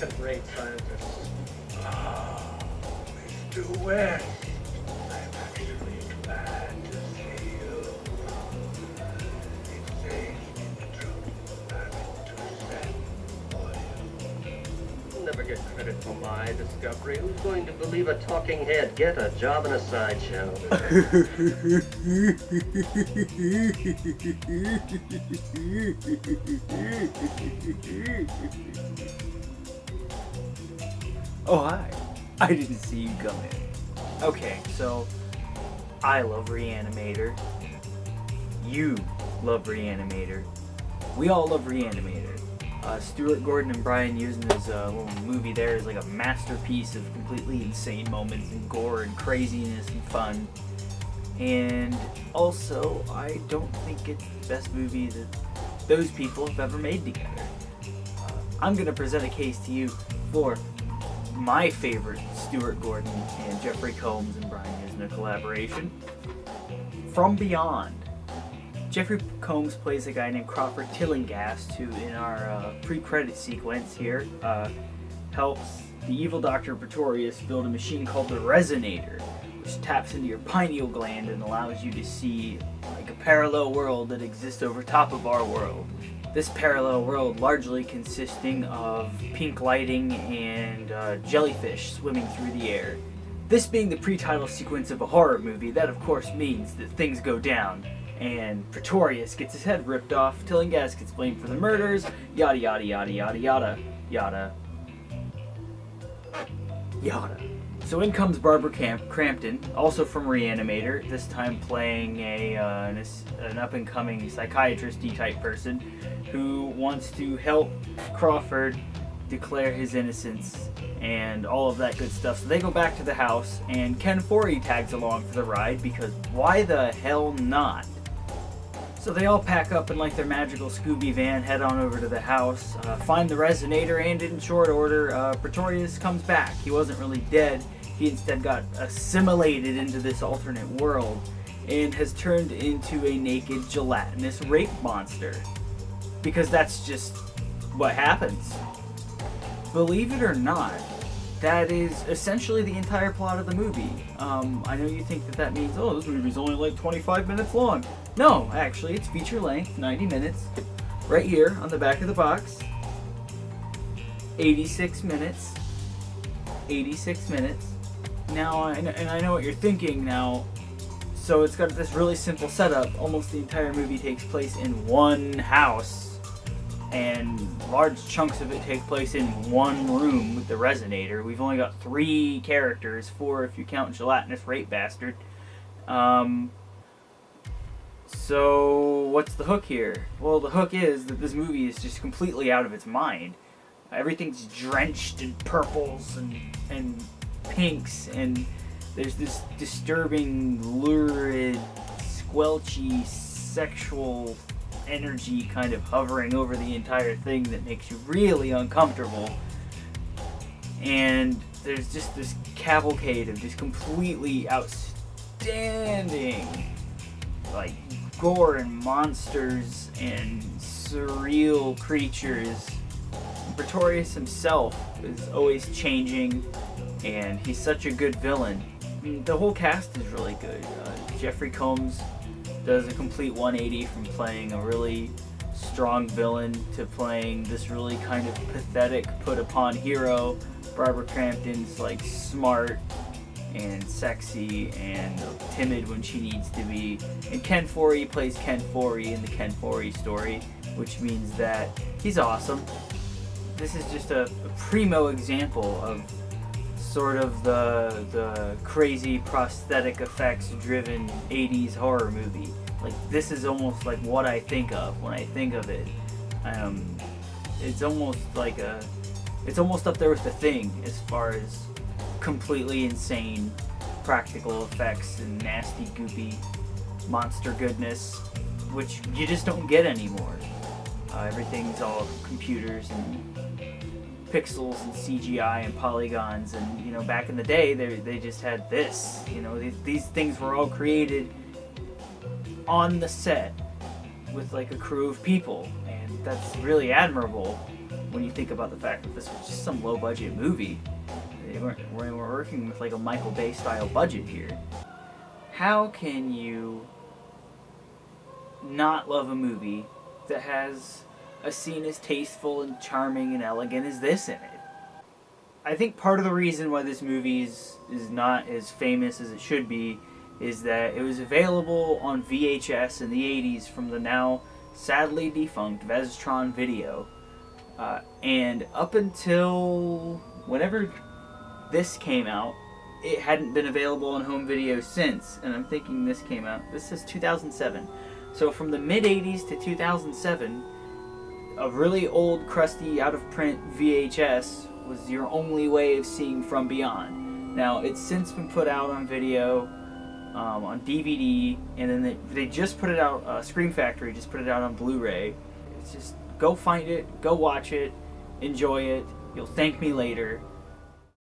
second-rate scientists. Ah, Mr. West, I'm actually glad to see you. It saves me the trouble of having to send for you. Never get credit for my discovery. Who's going to believe a talking head? Get a job in a sideshow. Oh, hi. I didn't see you come in. Okay, so I love Reanimator. You love Reanimator. We all love Reanimator. Stuart Gordon and Brian Usna's little movie there is like a masterpiece of completely insane moments and gore and craziness and fun. And also, I don't think it's the best movie that those people have ever made together. I'm going to present a case to you for my favorite Stuart Gordon and Jeffrey Combs and Brian Usna collaboration, From Beyond. Jeffrey Combs plays a guy named Crawford Tillinghast, who in our pre-credit sequence here helps the evil Dr. Pretorius build a machine called the Resonator, which taps into your pineal gland and allows you to see like a parallel world that exists over top of our world. This parallel world largely consisting of pink lighting and jellyfish swimming through the air. This being the pre-title sequence of a horror movie, that of course means that things go down. And Pretorius gets his head ripped off, Tillinghast gets blamed for the murders, yada yada yada yada yada yada yada. So in comes Barbara Crampton, also from Reanimator, this time playing an up-and-coming psychiatrist-y type person who wants to help Crawford declare his innocence and all of that good stuff. So they go back to the house, and Ken Foree tags along for the ride because why the hell not? So they all pack up in like their magical Scooby van, head on over to the house, find the Resonator, and in short order, Pretorius comes back. He wasn't really dead. He instead got assimilated into this alternate world and has turned into a naked gelatinous rape monster. Because that's just what happens. Believe it or not, that is essentially the entire plot of the movie. I know you think that means, oh, this movie's only like 25 minutes long. No, actually, it's feature length, 90 minutes. Right here on the back of the box. 86 minutes. 86 minutes. Now, and I know what you're thinking now. So it's got this really simple setup. Almost the entire movie takes place in one house. And large chunks of it take place in one room with the Resonator. We've only got 3 characters, 4 if you count Gelatinous Rape Bastard. So what's the hook here? Well, the hook is that this movie is just completely out of its mind. Everything's drenched in purples and pinks, and there's this disturbing, lurid, squelchy, sexual energy kind of hovering over the entire thing that makes you really uncomfortable. And there's just this cavalcade of just completely outstanding like gore and monsters and surreal creatures. Pretorius himself is always changing, and he's such a good villain. I mean, the whole cast is really good. Jeffrey Combs does a complete 180 from playing a really strong villain to playing this really kind of pathetic, put-upon hero. Barbara Crampton's like smart and sexy and timid when she needs to be. And Ken Foree plays Ken Foree in the Ken Foree story, which means that he's awesome. This is just a primo example of sort of the crazy prosthetic effects driven 80s horror movie. Like, this is almost like what I think of when I think of it. It's almost like it's almost up there with The Thing as far as completely insane practical effects and nasty goopy monster goodness, which you just don't get anymore. Everything's all computers and pixels and CGI and polygons, and you know, back in the day they just had this, you know, these things were all created on the set with like a crew of people, and that's really admirable. when you think about the fact that this was just some low-budget movie. We're working with like a Michael Bay style budget here. How can you not love a movie that has a scene as tasteful and charming and elegant as this in it? I think part of the reason why this movie is not as famous as it should be is that it was available on VHS in the 80s from the now sadly defunct Vestron Video. And up until whenever this came out, it hadn't been available on home video since. And I'm thinking this came out, this says 2007. So from the mid-80s to 2007, a really old, crusty, out-of-print VHS was your only way of seeing From Beyond. Now, it's since been put out on video, on DVD, and then they just put it out, Scream Factory just put it out on Blu-ray. It's just, go find it, go watch it, enjoy it, you'll thank me later.